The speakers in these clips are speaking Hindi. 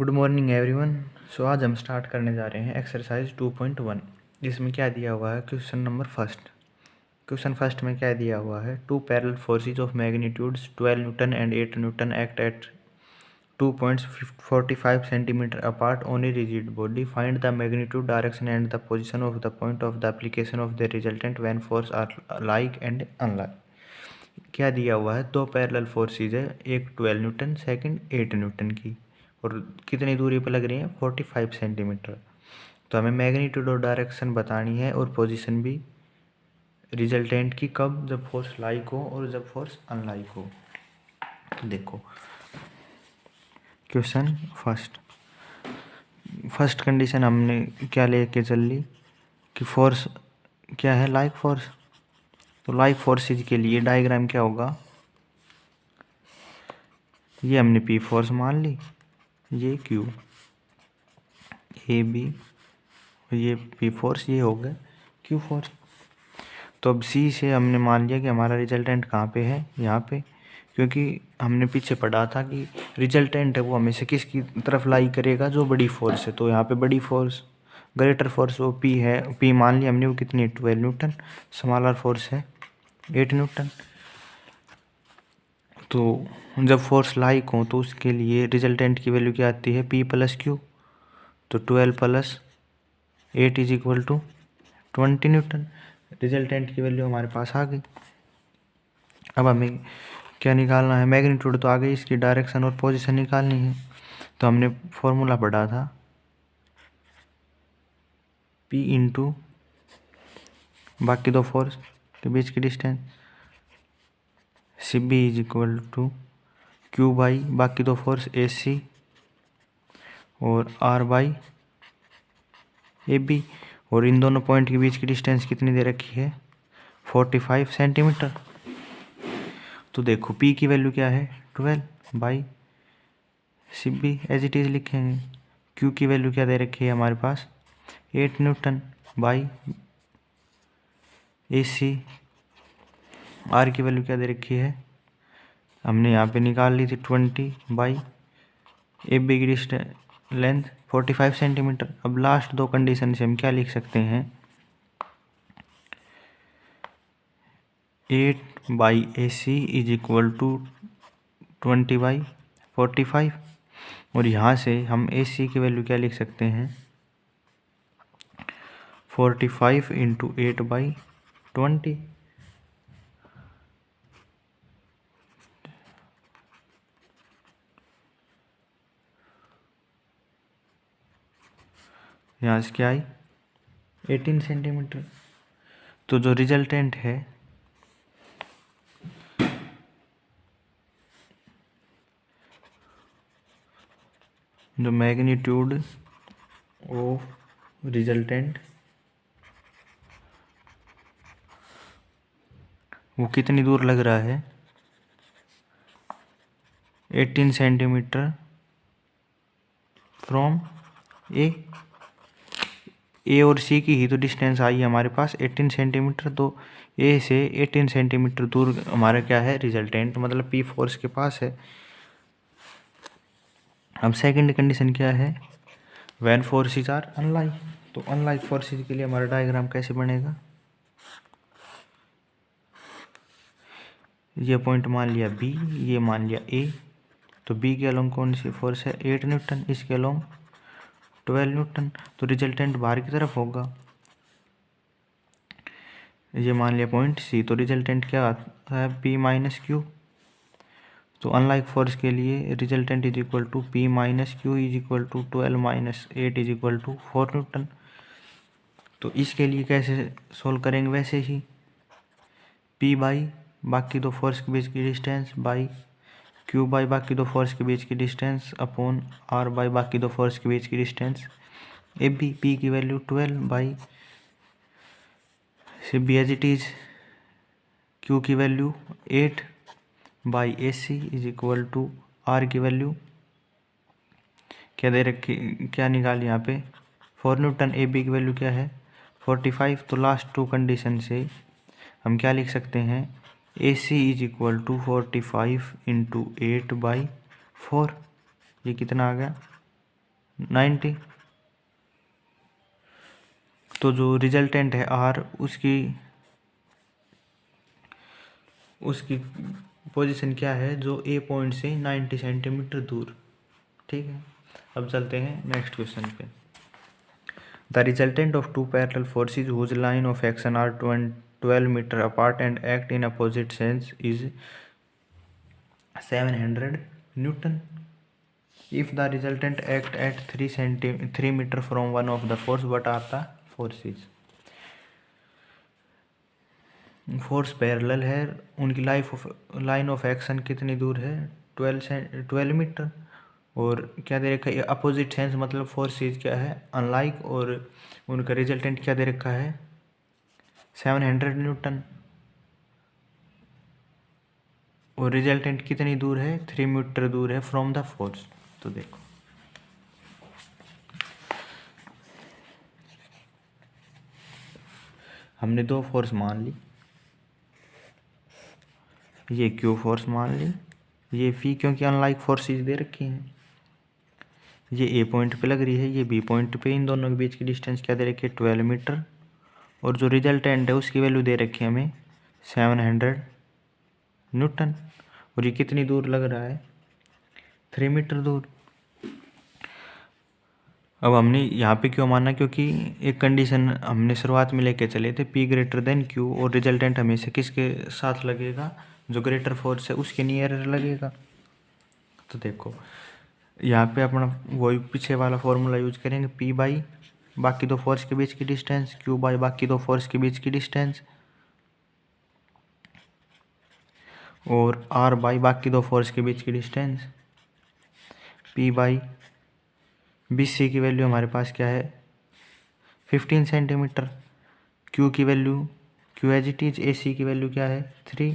Good morning everyone. सो आज हम स्टार्ट करने जा रहे हैं एक्सरसाइज 2.1, जिसमें क्या दिया हुआ है question number first. Question first में क्या दिया हुआ है, two parallel forces of magnitudes 12 newton and 8 newton act at 2.45 centimetre apart on a rigid body, find the magnitude, direction and the position of the point of the application of the resultant when force are like and unlike. क्या दिया हुआ है, दो पैरेलल फोर्सेज है, एक 12 न्यूटन सेकंड 8 न्यूटन की, और कितनी दूरी पर लग रही है 45 सेंटीमीटर। तो हमें मैग्नीट्यूड और डायरेक्शन बतानी है और पोजीशन भी रिजल्टेंट की, कब, जब फोर्स लाइक हो और जब फोर्स अनलाइक हो। तो देखो क्वेश्चन फर्स्ट कंडीशन हमने क्या लेके चल ली कि फोर्स क्या है, लाइक फोर्स। तो लाइक फोर्सेज के लिए डायग्राम क्या होगा, ये हमने पी फोर्स मान ली, ये क्यू ए बी, ये पी फोर्स, ये हो गया क्यू फोर्स। तो अब सी से हमने मान लिया कि हमारा रिजल्टेंट कहाँ पे है, यहाँ पे, क्योंकि हमने पीछे पढ़ा था कि रिजल्टेंट है वो हमेशा किसकी तरफ लाई करेगा, जो बड़ी फोर्स है। तो यहाँ पे बड़ी फोर्स, ग्रेटर फोर्स वो पी है, पी मान लिया हमने, वो कितनी 12 न्यूटन, स्मॉलर फोर्स है 8 न्यूटन। तो जब फोर्स लाइक हो तो उसके लिए रिजल्टेंट की वैल्यू क्या आती है, पी प्लस क्यू। तो 12 plus 8 is equal to 20 newton. Resultant की वैल्यू हमारे पास आ गई। अब हमें क्या निकालना है, मैग्नीट्यूड तो आ गई, इसकी डायरेक्शन और पोजीशन निकालनी है। तो हमने फॉर्मूला पढ़ा था, P इंटू बाकी दो फोर्स के बीच की distance, C B is equal to Q by बाकी दो फोर्स ए सी और आर बाई ए बी। और इन दोनों पॉइंट के बीच की डिस्टेंस कितनी दे रखी है, 45 सेंटीमीटर। तो देखो P की वैल्यू क्या है, 12 by C B as it is लिखेंगे। Q की वैल्यू क्या दे रखी है हमारे पास, 8 newton by A C. R की वैल्यू क्या दे रखी है, हमने यहाँ पे निकाल ली थी 20 बाई ए बी की डिस्टेंस लेंथ 45 सेंटीमीटर। अब लास्ट दो कंडीशन से हम क्या लिख सकते हैं, 8 by A C is equal to 20 by 45। और यहाँ से हम ए सी की वैल्यू क्या लिख सकते हैं, 45 इंटू 8 बाई 20। यहाँ से क्या आई, 18 सेंटीमीटर। तो जो रिजल्टेंट है जो मैग्नीट्यूड ऑफ रिजल्टेंट वो कितनी दूर लग रहा है, 18 सेंटीमीटर फ्रॉम ए और सी की ही तो डिस्टेंस आई है हमारे पास 18 सेंटीमीटर। तो ए से 18 सेंटीमीटर दूर हमारा क्या है, रिजल्टेंट, मतलब पी फोर्स के पास है। अब सेकंड कंडीशन क्या है, व्हेन फोर्सेस आर अनलाइक। तो अनलाइक फोर्सेस के लिए हमारा डायग्राम कैसे बनेगा, ये पॉइंट मान लिया बी, ये मान लिया ए। तो बी के अलोंग कौन सी फोर्स है, 8 न्यूटन, इसके अलोंग 12 न्यूटन। तो रिजल्टेंट बाहर की तरफ होगा। ये मान लिया पॉइंट सी, तो रिजल्टेंट क्या आता है, पी माइनस क्यू। तो अनलाइक फोर्स के लिए resultant is equal to P minus Q is equal to 12 minus 8 is equal to 4 newton. तो इसके लिए कैसे सोल्व करेंगे, वैसे ही पी बाई बाकी दो फोर्स के बीच की डिस्टेंस बाई क्यू बाई बाकी दो फोर्स के बीच की डिस्टेंस अपॉन आर बाई बाकी दो फोर्स के बीच की डिस्टेंस। ए बी, पी की value 12 by C B as it is, Q की value 8 by A C is equal to R की वैल्यू क्या दे रखी, क्या निकाली यहाँ पे 4 न्यूटन। ए बी की वैल्यू क्या है 45। तो लास्ट टू कंडीशन से हम क्या लिख सकते हैं, A C is equal to 45 into 8 by 4। ये कितना आ गया 90। तो जो रिजल्टेंट है आर, उसकी पोजीशन क्या है, जो ए पॉइंट से 90 सेंटीमीटर दूर। ठीक है, अब चलते हैं नेक्स्ट क्वेश्चन पे। The resultant of two parallel forces whose line of action are 12 metre apart and act in opposite sense is 700 newton. If the resultant act at 3 meter from one of the force, what are the forces? Force parallel है, उनकी लाइन ऑफ एक्शन कितनी दूर है, 12 मीटर। और क्या दे रखा है, अपोजिट सेंस मतलब फोर्सेज क्या है, अनलाइक। और उनका रिजल्टेंट क्या दे रखा है, 700 न्यूटन। और रिजल्टेंट कितनी दूर है, 3 मीटर दूर है फ्रॉम द फोर्स। तो देखो हमने दो फोर्स मान ली, ये क्यू फोर्स मान ली, ये फी क्योंकि अनलाइक फोर्सेज दे रखी हैं। ये ए पॉइंट पे लग रही है, ये बी पॉइंट पे, इन दोनों के बीच की डिस्टेंस क्या दे रखी है, 12 मीटर। और जो रिजल्टेंट है उसकी वैल्यू दे रखी है हमें 700 न्यूटन। और ये कितनी दूर लग रहा है, 3 मीटर दूर। अब हमने यहाँ पे क्यों माना, क्योंकि एक कंडीशन हमने शुरुआत में लेके चले थे, P ग्रेटर देन Q, और रिजल्टेंट हमेशा किसके साथ लगेगा, जो ग्रेटर फोर्स है उसके नियर लगेगा। तो देखो यहाँ पे अपना वही पीछे वाला फॉर्मूला यूज करेंगे, P बाई बाकी दो फोर्स के बीच की डिस्टेंस, Q बाई बाकी दो फोर्स के बीच की डिस्टेंस, और R बाई बाकी दो फोर्स के बीच की डिस्टेंस, P बाई BC की वैल्यू हमारे पास क्या है, 15 सेंटीमीटर। Q की value Q as it is, AC की वैल्यू क्या है 3,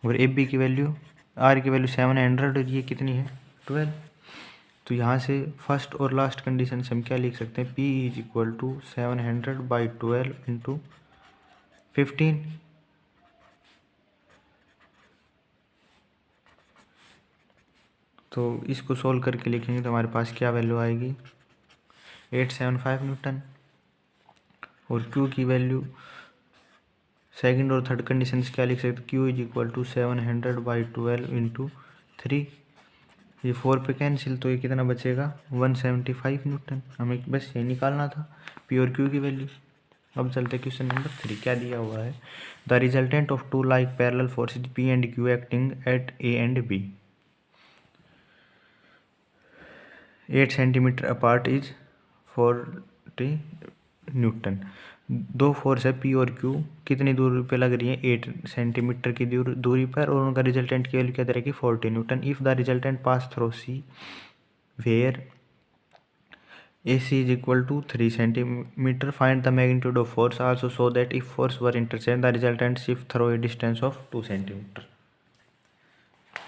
और AB की वैल्यू R की वैल्यू 700, और ये कितनी है 12। तो यहाँ से फर्स्ट और लास्ट कंडीशन से हम क्या लिख सकते हैं, P is equal to 700 by 12 into 15। तो इसको सोल्व करके लिखेंगे तो हमारे पास क्या वैल्यू आएगी, 875 न्यूटन। और Q की वैल्यू सेकंड और थर्ड कंडीशन से क्या लिख सकते, Q is equal to 700 by 12 into 3। ये 4 पे कैंसिल, तो ये कितना बचेगा, 175 न्यूटन। हमें बस ये निकालना था, P और Q की वैल्यू। अब चलते क्वेश्चन नंबर 3, क्या दिया हुआ है, the resultant of two like parallel forces P and Q acting at A and B 8 centimetre apart is 40 newton. दो फोर्स है P और Q, कितनी दूरी पे लग रही है, 8 सेंटीमीटर की दूरी पर, और उनका रिजल्टेंट की वैल्यू क्या रहेगी, 40 newton. If the resultant pass through C where AC is equal to 3 centimeter, find the magnitude of force, also show that if force were interchanged the resultant shift through a distance of 2 centimeter।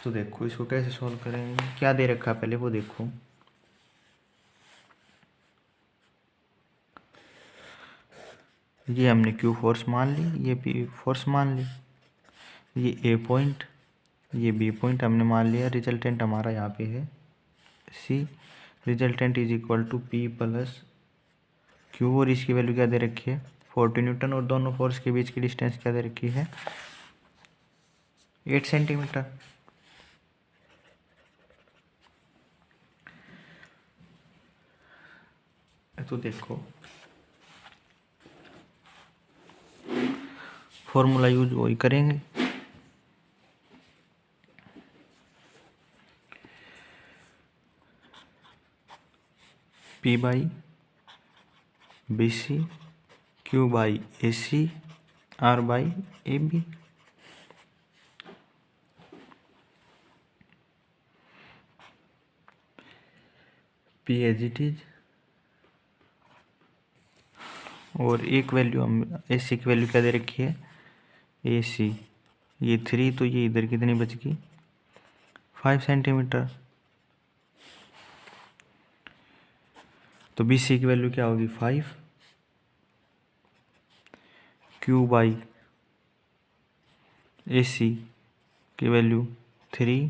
तो देखो इसको कैसे सॉल्व करेंगे, क्या दे रखा है पहले वो देखो। ये हमने Q फोर्स मान ली, ये P फोर्स मान ली, ये A पॉइंट, ये B पॉइंट हमने मान लिया। रिजल्टेंट हमारा यहाँ पे है C, resultant is equal to P plus Q, और इसकी वैल्यू क्या दे रखी है 40 न्यूटन, और दोनों फोर्स के बीच की डिस्टेंस क्या दे रखी है 8 सेंटीमीटर। तो देखो फॉर्मूला यूज वही करेंगे, P by BC, Q by AC, R by AB। P as it is, और एक वैल्यू हम AC की वैल्यू क्या दे रखी है, AC ये 3, तो ये इधर कितनी बच गई 5 सेंटीमीटर। तो BC की वैल्यू क्या होगी 5, Q बाई AC की वैल्यू 3,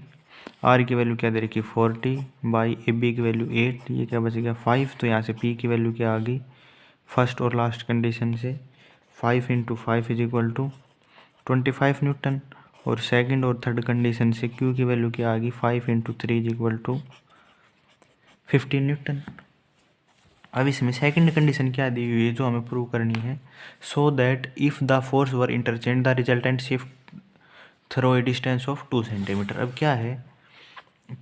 आर की वैल्यू क्या दे रखी 40 बाई ए बी की वैल्यू 8, ये क्या बच गया 5। तो यहाँ से पी की वैल्यू क्या आ गई फर्स्ट और लास्ट कंडीशन से 5 into 5 is equal to 25 newton, और सेकंड और थर्ड कंडीशन से क्यू की वैल्यू क्या आ गई 5 into 3 is equal to 15 newton. अब इसमें सेकंड कंडीशन क्या दी हुई है जो हमें प्रूव करनी है, so that if the force were interchange the resultant shift through a distance of 2 centimetre. अब क्या है,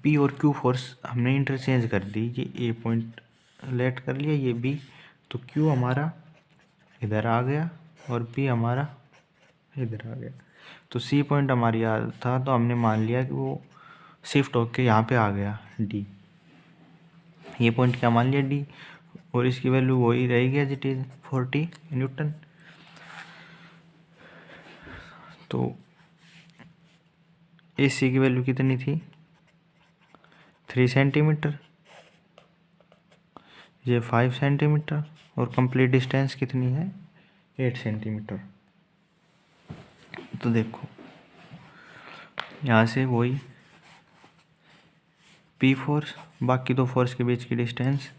पी और क्यू फोर्स हमने इंटरचेंज कर दी, ये ए पॉइंट लेट कर लिया, ये बी, तो क्यू हमारा इधर आ गया और पी हमारा इधर आ गया। तो सी पॉइंट हमारी याद था, तो हमने मान लिया कि वो शिफ्ट होके यहाँ पे आ गया डी, ये पॉइंट क्या मान लिया डी, और इसकी वैल्यू वही रहेगी एज इट इज 40 न्यूटन। तो ए सी की वैल्यू कितनी थी 3 सेंटीमीटर, ये 5 सेंटीमीटर, और कंप्लीट डिस्टेंस कितनी है 8 सेंटीमीटर। तो देखो यहाँ से वही पी फोर्स, बाकी दो फोर्स के बीच की डिस्टेंस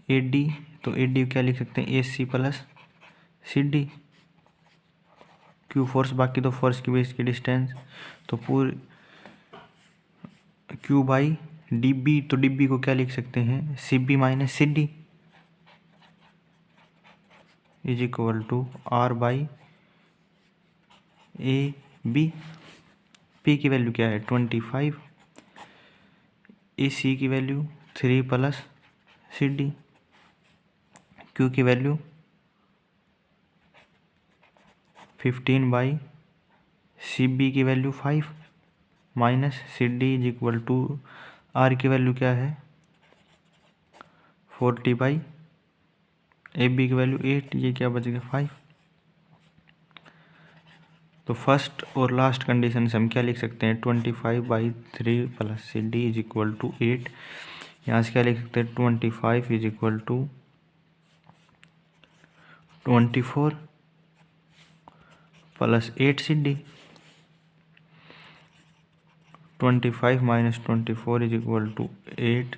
ए डी, तो ए डी क्या लिख सकते हैं A C plus C D. Q force, बाकी दो फोर्स के बीच की डिस्टेंस, तो पूरी क्यू बाई डी बी, तो डी बी को क्या लिख सकते हैं C B minus C D is equal to R by A B. P की वैल्यू क्या है 25, ए सी की value 3 plus C D, Q की वैल्यू 15 बाई सी बी की value 5 minus C D is equal to R की वैल्यू क्या है 40 बाई ए बी की वैल्यू 8, ये क्या बच गया 5। तो फर्स्ट और लास्ट कंडीशन से हम क्या लिख सकते हैं 25/3 plus C D is equal to 8। यहाँ से क्या लिख सकते हैं 25 is equal to 24 plus 8 C D, 25 minus 24 is equal to 8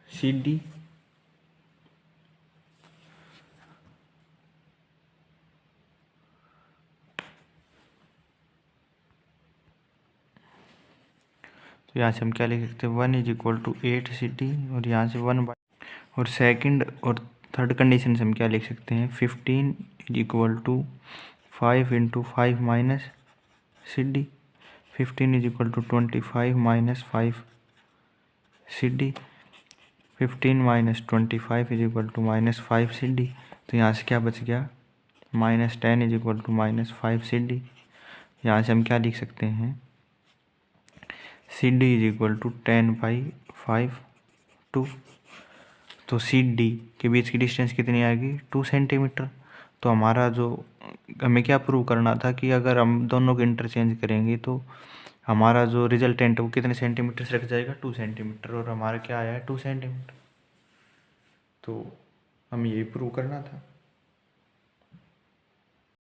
C D. तो यहाँ से हम क्या लिख सकते हैं 1 is equal to 8 C D, और यहाँ से 1 बाई, और सेकंड और थर्ड कंडीशन से हम क्या लिख सकते हैं 15 is equal to 5 into 5 minus C D, 15 is equal to 25 minus 5 C D, 15 minus 25 is equal to minus 5 C D. तो यहाँ से क्या बच गया -10 is equal to -5 C D. यहाँ से हम क्या लिख सकते हैं C D is equal to 10/5 2। तो सी डी के बीच की डिस्टेंस कितनी आएगी 2 सेंटीमीटर। तो हमारा जो हमें क्या प्रूव करना था कि अगर हम दोनों को इंटरचेंज करेंगे तो हमारा जो रिजल्टेंट है वो कितने सेंटीमीटर से रख जाएगा 2 सेंटीमीटर, और हमारा क्या आया है 2 सेंटीमीटर। तो हमें यही प्रूव करना था।